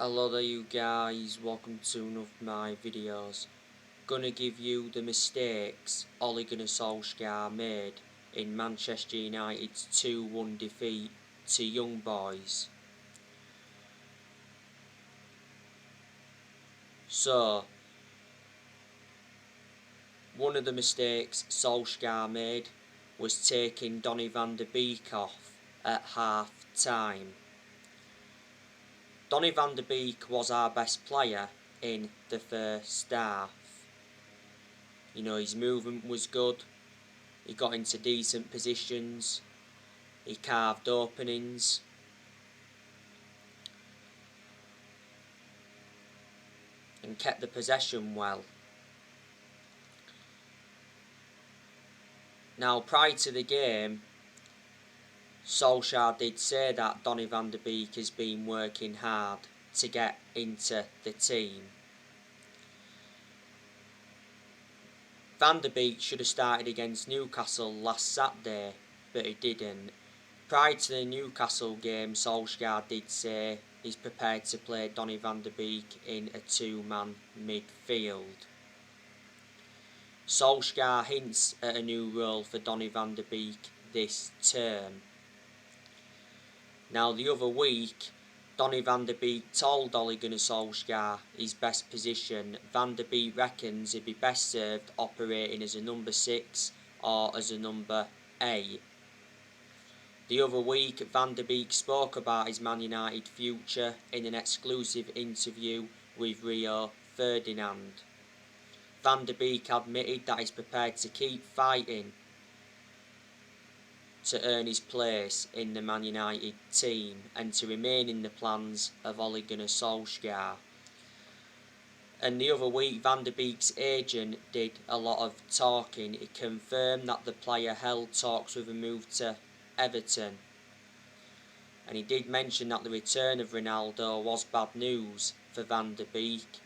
Hello there you guys, welcome to one of my videos. Gonna give you the mistakes Ole Gunnar Solskjaer made in Manchester United's 2-1 defeat to Young Boys. So, one of the mistakes Solskjaer made was taking Donny van de Beek off at half time. Donny van de Beek was our best player in the first half. You know, his movement was good, he got into decent positions, he carved openings. And kept the possession well. Now, prior to the game, Solskjaer did say that Donny van de Beek has been working hard to get into the team. Van de Beek should have started against Newcastle last Saturday, but he didn't. Prior to the Newcastle game, Solskjaer did say he's prepared to play Donny van de Beek in a two-man midfield. Solskjaer hints at a new role for Donny van de Beek this term. Now, the other week, Donny van de Beek told Ole Gunnar Solskjaer his best position. Van de Beek reckons he'd be best served operating as a number 6 or as a number 8. The other week, Van de Beek spoke about his Man United future in an exclusive interview with Rio Ferdinand. Van de Beek admitted that he's prepared to keep fighting to earn his place in the Man United team and to remain in the plans of Ole Gunnar Solskjaer. And the other week, Van de Beek's agent did a lot of talking. He confirmed that the player held talks with a move to Everton. And he did mention that the return of Ronaldo was bad news for Van de Beek.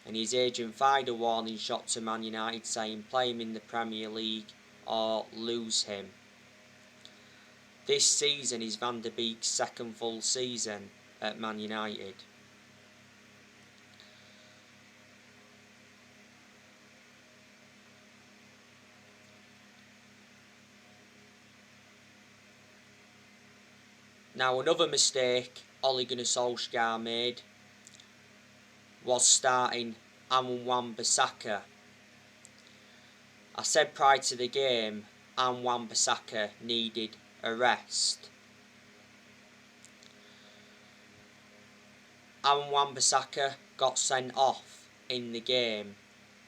And his agent fired a warning shot to Man United, saying play him in the Premier League or lose him. This season is Van de Beek's second full season at Man United. Now, another mistake Ole Gunnar Solskjaer made was starting Wan-Bissaka. I said prior to the game, Wan-Bissaka needed a rest. Wan-Bissaka got sent off in the game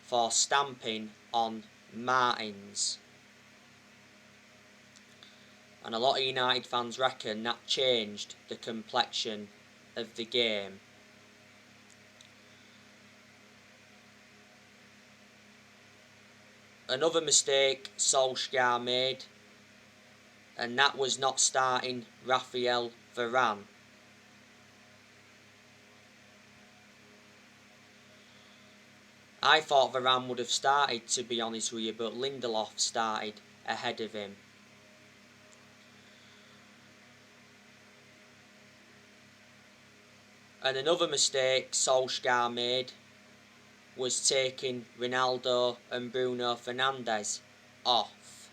for stamping on Martins. And a lot of United fans reckon that changed the complexion of the game. Another mistake Solskjaer made, and that was not starting Raphael Varane. I thought Varane would have started, to be honest with you, but Lindelof started ahead of him. And another mistake Solskjaer made was taking Ronaldo and Bruno Fernandes off.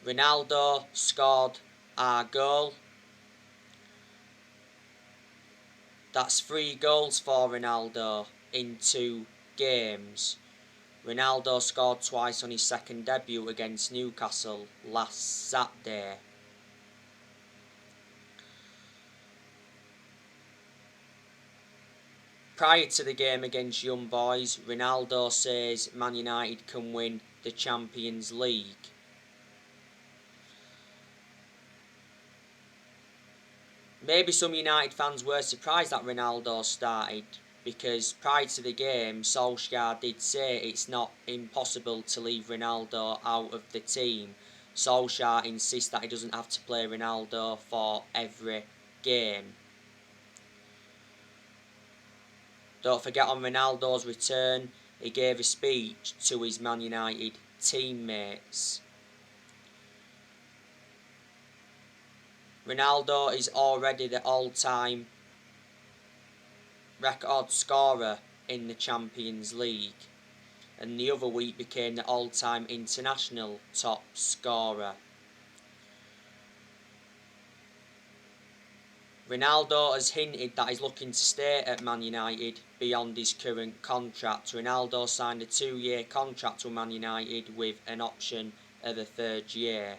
Ronaldo scored our goal. That's 3 goals for Ronaldo in 2 games. Ronaldo scored twice on his second debut against Newcastle last Saturday. Prior to the game against Young Boys, Ronaldo says Man United can win the Champions League. Maybe some United fans were surprised that Ronaldo started, because prior to the game, Solskjaer did say it's not impossible to leave Ronaldo out of the team. Solskjaer insists that he doesn't have to play Ronaldo for every game. Don't forget, on Ronaldo's return, he gave a speech to his Man United teammates. Ronaldo is already the all-time record scorer in the Champions League, and the other week became the all-time international top scorer. Ronaldo has hinted that he's looking to stay at Man United beyond his current contract. Ronaldo signed a 2-year contract with Man United with an option of a 3rd year.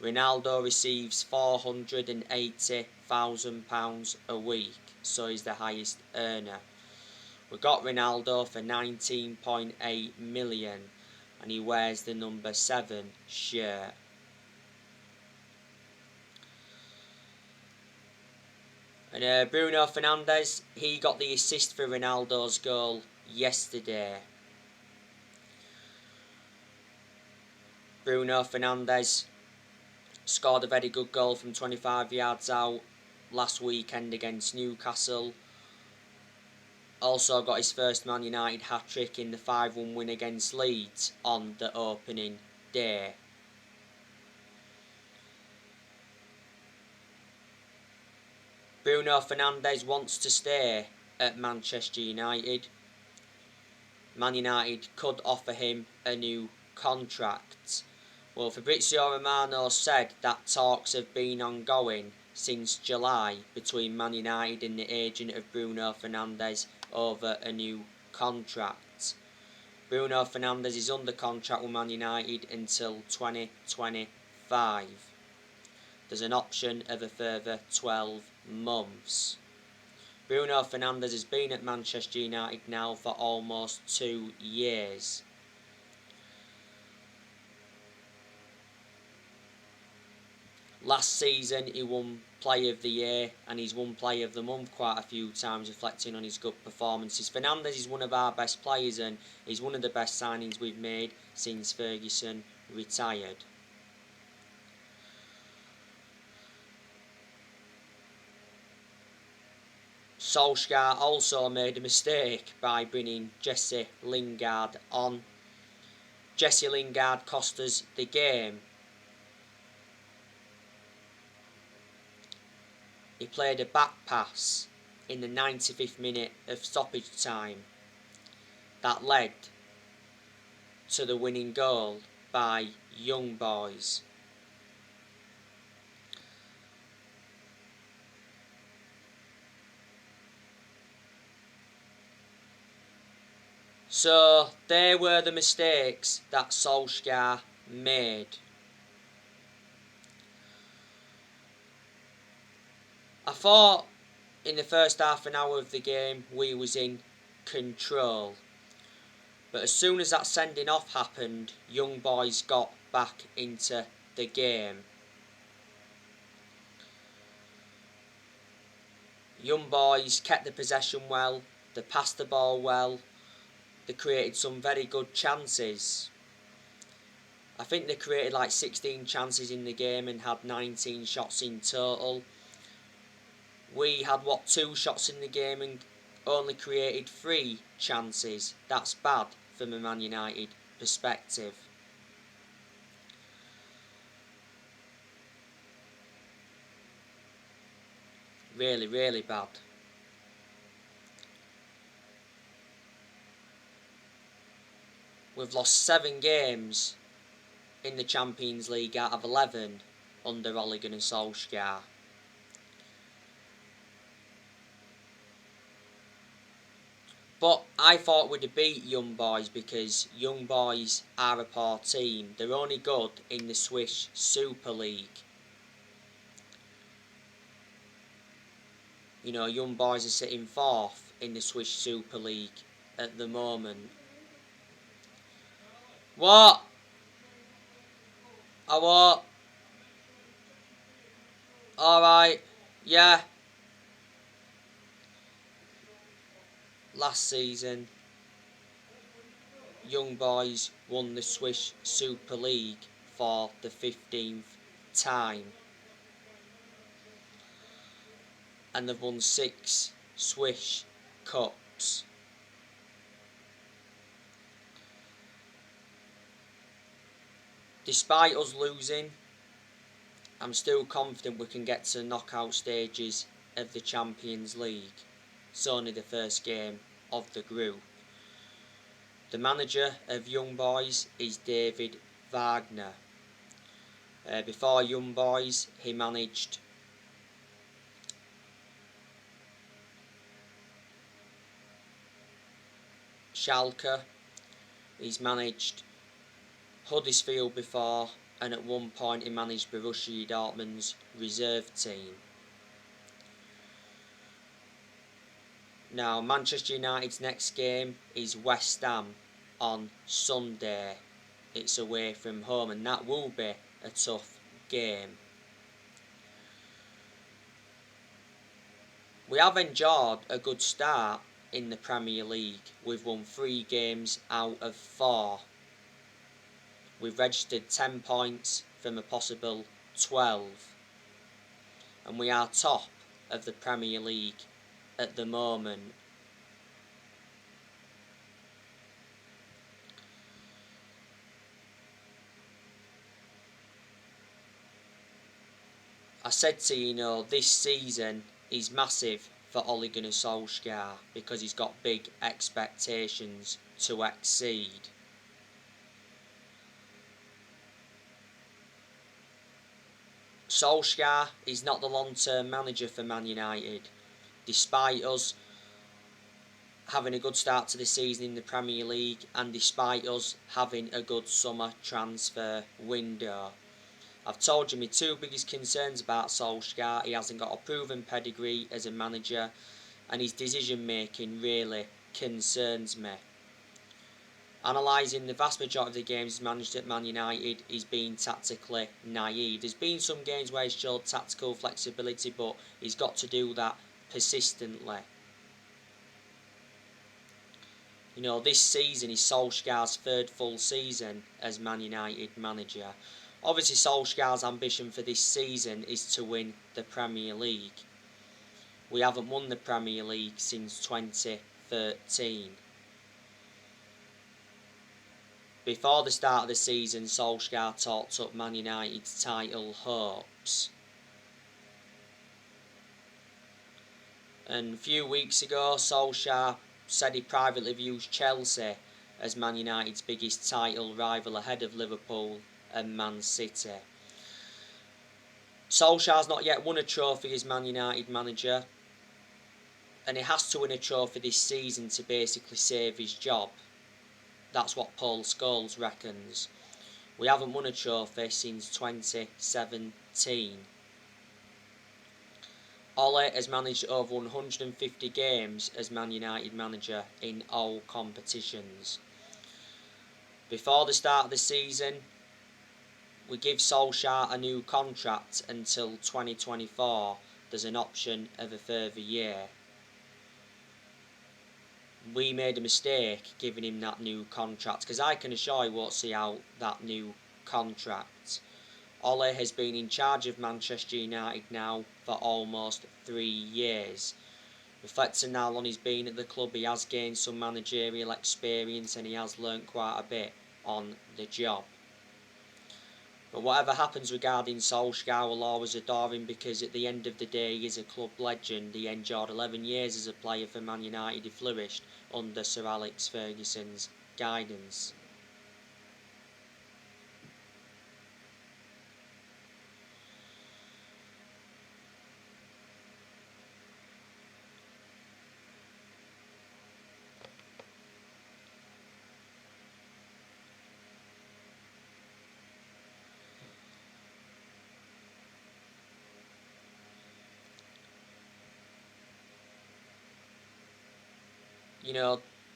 Ronaldo receives £480,000 a week, so he's the highest earner. We got Ronaldo for 19.8 million, and he wears the number 7 shirt. And Bruno Fernandes, he got the assist for Ronaldo's goal yesterday. Bruno Fernandes scored a very good goal from 25 yards out last weekend against Newcastle. Also got his first Man United hat-trick in the 5-1 win against Leeds on the opening day. Bruno Fernandes wants to stay at Manchester United. Man United could offer him a new contract. Well, Fabrizio Romano said that talks have been ongoing since July between Man United and the agent of Bruno Fernandes over a new contract. Bruno Fernandes is under contract with Man United until 2025. There's an option of a further 12 months. Bruno Fernandes has been at Manchester United now for almost 2 years. Last season he won Player of the Year, and he's won Player of the Month quite a few times, reflecting on his good performances. Fernandes is one of our best players, and he's one of the best signings we've made since Ferguson retired. Solskjaer also made a mistake by bringing Jesse Lingard on. Jesse Lingard cost us the game. He played a back pass in the 95th minute of stoppage time that led to the winning goal by Young Boys. So there were the mistakes that Solskjaer made. I thought in the first half an hour of the game we was in control. But as soon as that sending off happened, Young Boys got back into the game. Young Boys kept the possession well, they passed the ball well, they created some very good chances. I think they created like 16 chances in the game and had 19 shots in total. We had 2 shots in the game and only created 3 chances. That's bad from a Man United perspective. Really, really bad. We've lost 7 games in the Champions League out of 11 under Ole Gunnar Solskjaer. But I thought we'd have beat Young Boys because Young Boys are a poor team. They're only good in the Swiss Super League. You know, Young Boys are sitting 4th in the Swiss Super League at the moment. What? I what? Alright, yeah. Last season, Young Boys won the Swiss Super League for the 15th time. And they've won 6 Swiss Cups. Despite us losing, I'm still confident we can get to the knockout stages of the Champions League. It's only the first game of the group. The manager of Young Boys is David Wagner. Before Young Boys, he managed Schalke, he's managed Huddersfield before, and at one point he managed Borussia Dortmund's reserve team. Now, Manchester United's next game is West Ham on Sunday. It's away from home, and that will be a tough game. We have enjoyed a good start in the Premier League. We've won 3 games out of 4. We've registered 10 points from a possible 12. And we are top of the Premier League at the moment. I said to you, this season is massive for Ole Gunnar Solskjaer because he's got big expectations to exceed. Solskjaer is not the long-term manager for Man United. Despite us having a good start to the season in the Premier League and despite us having a good summer transfer window. I've told you my 2 biggest concerns about Solskjaer. He hasn't got a proven pedigree as a manager and his decision making really concerns me. Analysing the vast majority of the games he's managed at Man United, he's been tactically naive. There's been some games where he's showed tactical flexibility, but he's got to do that persistently. This season is Solskjaer's 3rd full season as Man United manager. Obviously, Solskjaer's ambition for this season is to win the Premier League. We haven't won the Premier League since 2013. Before the start of the season, Solskjaer talked up Man United's title hopes. And a few weeks ago, Solskjaer said he privately views Chelsea as Man United's biggest title rival ahead of Liverpool and Man City. Solskjaer's not yet won a trophy as Man United manager, and he has to win a trophy this season to basically save his job. That's what Paul Scholes reckons. We haven't won a trophy since 2017. Ole has managed over 150 games as Man United manager in all competitions. Before the start of the season, we give Solskjaer a new contract until 2024. There's an option of a further year. We made a mistake giving him that new contract because I can assure you won't see out that new contract. Ole has been in charge of Manchester United now for almost 3 years. Reflecting how long he's been at the club, he has gained some managerial experience and he has learnt quite a bit on the job. But whatever happens regarding Solskjaer, we'll always adore him because at the end of the day he is a club legend. He endured 11 years as a player for Man United. He flourished under Sir Alex Ferguson's guidance.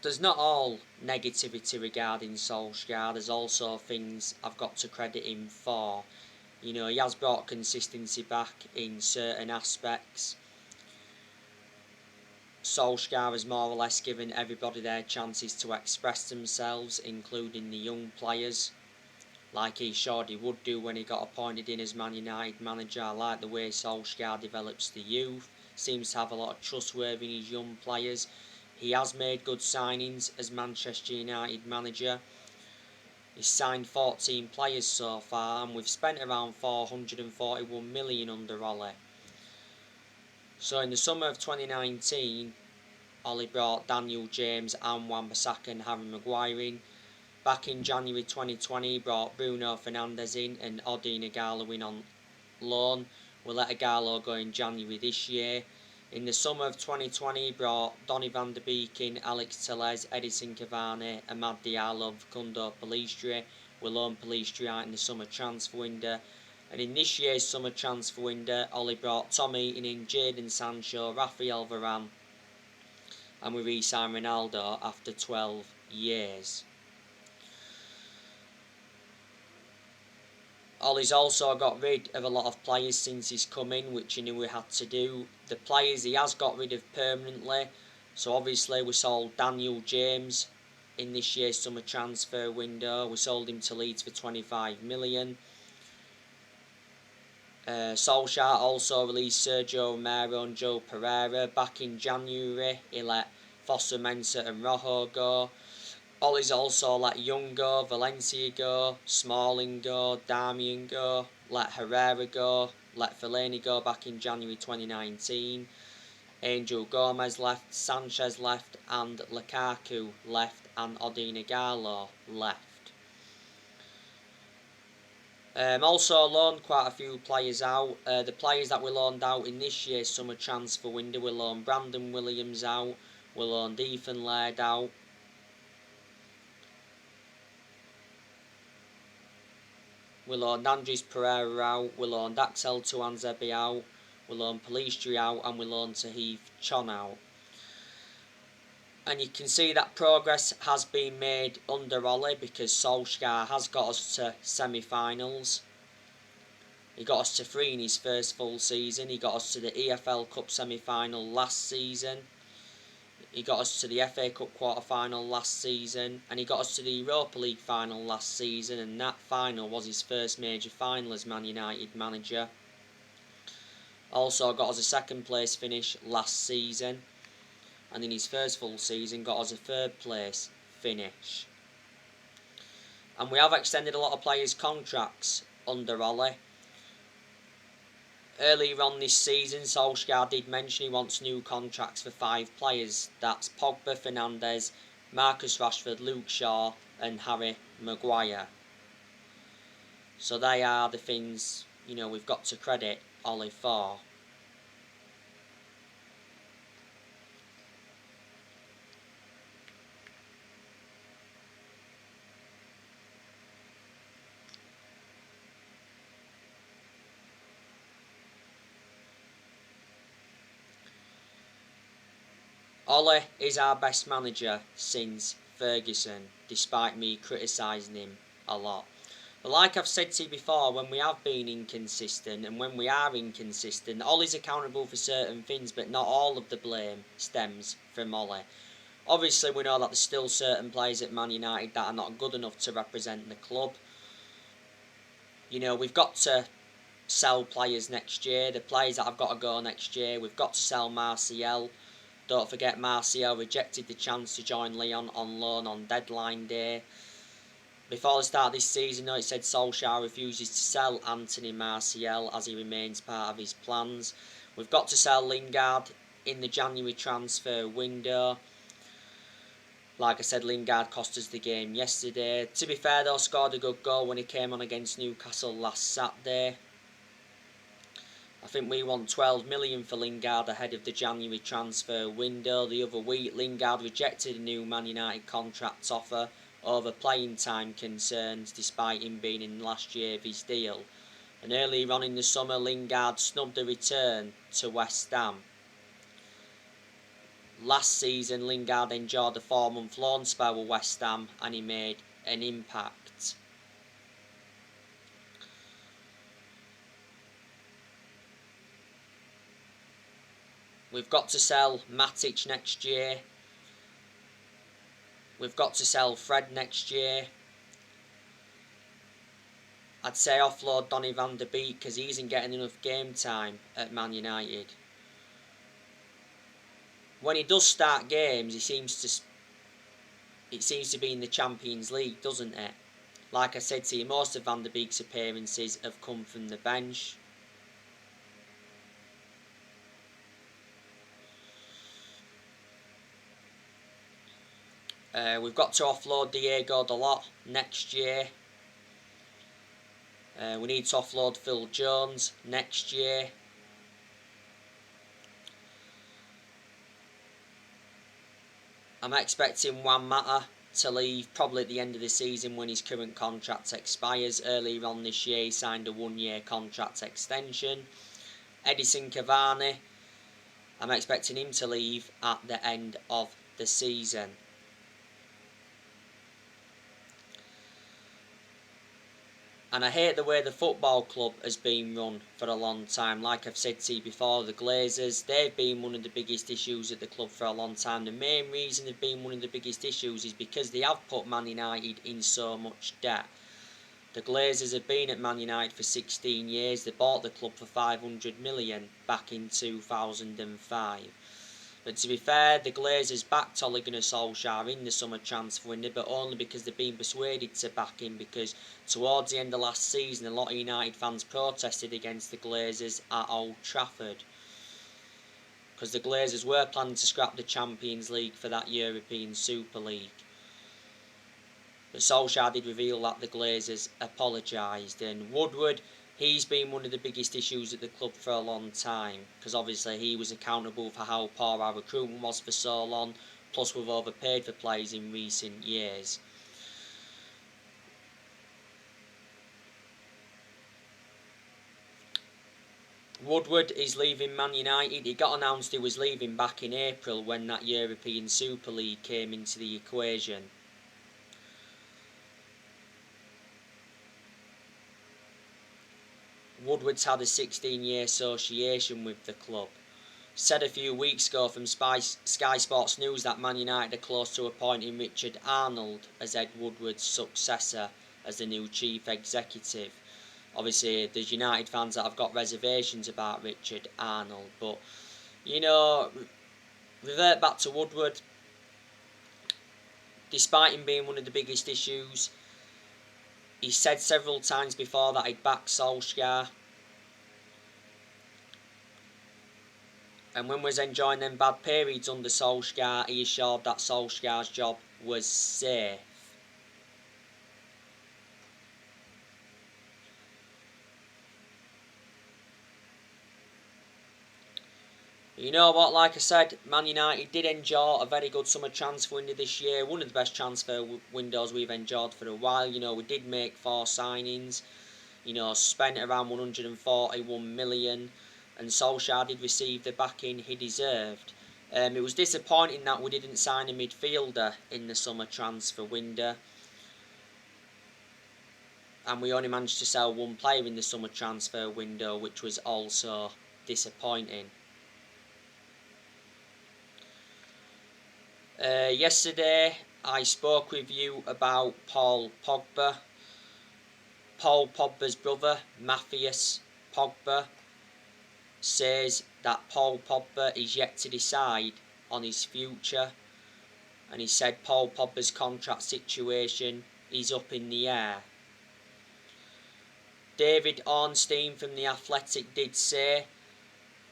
There's not all negativity regarding Solskjaer. There's also things I've got to credit him for. He has brought consistency back in certain aspects. Solskjaer has more or less given everybody their chances to express themselves, including the young players, like he showed he would do when he got appointed in as Man United manager. I like the way Solskjaer develops the youth, seems to have a lot of trustworthy in his young players. He has made good signings as Manchester United manager. He's signed 14 players so far, and we've spent around 441 million under Ollie. So in the summer of 2019, Ollie brought Daniel James and Wan-Bissaka and Harry Maguire in. Back in January 2020, he brought Bruno Fernandes in and Odi Nagalo in on loan. We let Igalo go in January this year. In the summer of 2020, he brought Donny van de Beek in, Alex Telles, Edison Cavani, Amad Diallo, Facundo Pellistri. We loaned Pellistri out in the summer transfer window. And in this year's summer transfer window, Ollie brought Tom Eaton in, Jadon Sancho, Rafael Varane, and we re-signed Ronaldo after 12 years. Ollie's also got rid of a lot of players since he's come in, which he knew we had to do. The players he has got rid of permanently. So obviously we sold Daniel James in this year's summer transfer window. We sold him to Leeds for 25 million. Solskjaer also released Sergio Romero and Joe Pereira. Back in January, he let Foster Mensah and Rojo go. Ollie's also let Young go, Valencia go, Smalling go, Darmian go, let Herrera go, let Fellaini go back in January 2019. Angel Gomez left, Sanchez left, and Lukaku left, and Odi Nagalo left. Also loaned quite a few players out. The players that we loaned out in this year's summer transfer window, we loaned Brandon Williams out, we loaned Ethan Laird out, we loaned Andres Pereira out, we loaned Axel Tuanzebe out, we loaned Pellistri out, and we loaned Tahith Chon out. And you can see that progress has been made under Ollie, because Solskjaer has got us to semi-finals. He got us to 3 in his first full season. He got us to the EFL Cup semi-final last season. He got us to the FA Cup quarter-final last season. And he got us to the Europa League final last season. And that final was his first major final as Man United manager. Also got us a second place finish last season. And in his first full season got us a third place finish. And we have extended a lot of players' contracts under Ollie. Earlier on this season, Solskjaer did mention he wants new contracts for 5 players. That's Pogba, Fernandes, Marcus Rashford, Luke Shaw and Harry Maguire. So they are the things, we've got to credit Ollie for. Ollie is our best manager since Ferguson, despite me criticising him a lot. But like I've said to you before, when we have been inconsistent, and when we are inconsistent, Ollie's accountable for certain things, but not all of the blame stems from Ollie. Obviously, we know that there's still certain players at Man United that are not good enough to represent the club. We've got to sell players next year. The players that have got to go next year, we've got to sell Martial. Don't forget, Martial rejected the chance to join Lyon on loan on deadline day. Before the start of this season, it said Solskjaer refuses to sell Anthony Martial as he remains part of his plans. We've got to sell Lingard in the January transfer window. Like I said, Lingard cost us the game yesterday. To be fair though, scored a good goal when he came on against Newcastle last Saturday. I think we want 12 million for Lingard ahead of the January transfer window. The other week, Lingard rejected a new Man United contract offer over playing time concerns, despite him being in last year of his deal. And earlier on in the summer, Lingard snubbed a return to West Ham. Last season, Lingard enjoyed a 4-month loan spell with West Ham and he made an impact. We've got to sell Matic next year. We've got to sell Fred next year. I'd say offload Donny van de Beek because he isn't getting enough game time at Man United. When he does start games, it seems to be in the Champions League, doesn't it? Like I said to you, most of Van der Beek's appearances have come from the bench. We've got to offload Diego Dalot next year. We need to offload Phil Jones next year. I'm expecting Juan Mata to leave probably at the end of the season when his current contract expires. Earlier on this year he signed a 1-year contract extension. Edison Cavani, I'm expecting him to leave at the end of the season. And I hate the way the football club has been run for a long time. Like I've said to you before, the Glazers, they've been one of the biggest issues at the club for a long time. The main reason they've been one of the biggest issues is because they have put Man United in so much debt. The Glazers have been at Man United for 16 years. They bought the club for 500 million back in 2005. But to be fair, the Glazers backed Ole Gunnar Solskjaer in the summer transfer window, but only because they've been persuaded to back him, because towards the end of last season a lot of United fans protested against the Glazers at Old Trafford. Because the Glazers were planning to scrap the Champions League for that European Super League. But Solskjaer did reveal that the Glazers apologised. And Woodward, he's been one of the biggest issues at the club for a long time, because obviously he was accountable for how poor our recruitment was for so long, plus we've overpaid for players in recent years. Woodward is leaving Man United. It got announced he was leaving back in April when that European Super League came into the equation. Woodward's had a 16-year association with the club. Said a few weeks ago from Sky Sports News that Man United are close to appointing Richard Arnold as Ed Woodward's successor as the new chief executive. Obviously, there's United fans that have got reservations about Richard Arnold, but, you know, revert back to Woodward. Despite him being one of the biggest issues, he said several times before that he'd back Solskjaer. And when we was enjoying them bad periods under Solskjaer, he assured that Solskjaer's job was safe. You know what, like I said, Man United did enjoy a very good summer transfer window this year. One of the best transfer windows we've enjoyed for a while. You know, we did make 4 signings. You know, spent around 141 million. And Solskjaer did receive the backing he deserved. It was disappointing that we didn't sign a midfielder in the summer transfer window. And we only managed to sell 1 player in the summer transfer window, which was also disappointing. Yesterday I spoke with you about Paul Pogba. Paul Pogba's brother, Matthias Pogba, says that Paul Pogba is yet to decide on his future, and he said Paul Pogba's contract situation is up in the air. David Ornstein from The Athletic did say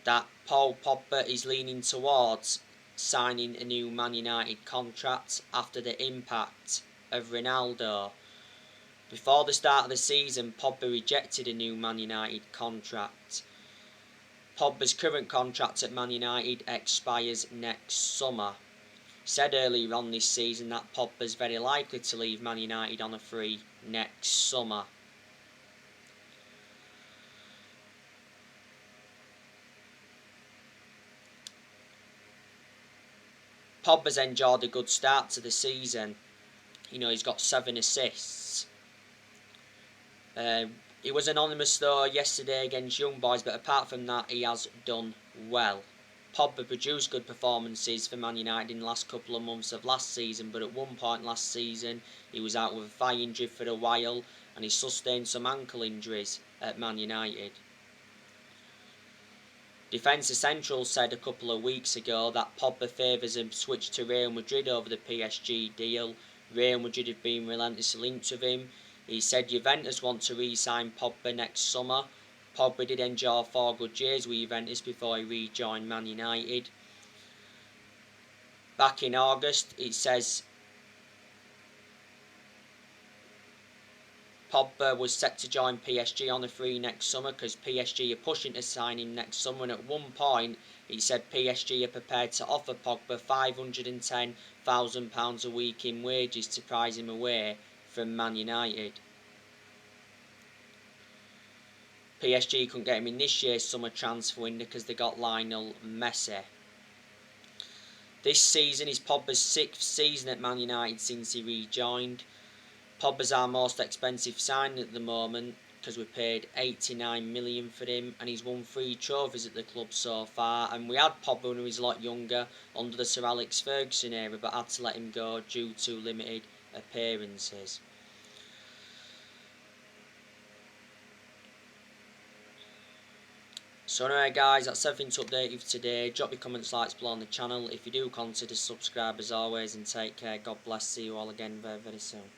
that Paul Pogba is leaning towards signing a new Man United contract after the impact of Ronaldo. Before the start of the season, Pogba rejected a new Man United contract. Pogba's current contract at Man United expires next summer. Said earlier on this season that Pogba's very likely to leave Man United on a free next summer. Pogba's enjoyed a good start to the season. You know, he's got 7 assists. He was anonymous though yesterday against Young Boys, but apart from that, he has done well. Pogba produced good performances for Man United in the last couple of months of last season, but at one point last season, he was out with a thigh injury for a while, and he sustained some ankle injuries at Man United. Defence Central said a couple of weeks ago that Pogba favours a switch to Real Madrid over the PSG deal. Real Madrid have been relentlessly linked with him. He said Juventus want to re-sign Pogba next summer. Pogba did enjoy 4 good years with Juventus before he rejoined Man United. Back in August, it says Pogba was set to join PSG on a free next summer because PSG are pushing to sign him next summer, and at one point he said PSG are prepared to offer Pogba £510,000 a week in wages to prize him away from Man United. PSG couldn't get him in this year's summer transfer window because they got Lionel Messi. This season is Pogba's 6th season at Man United since he rejoined. Pogba's our most expensive signing at the moment because we paid 89 million for him, and he's won 3 trophies at the club so far. And we had Pogba when he was a lot younger under the Sir Alex Ferguson era, but had to let him go due to limited appearances. So anyway guys, that's everything to update you for today. Drop your comments, likes below on the channel. If you do, consider subscribe as always, and take care. God bless. See you all again very, very soon.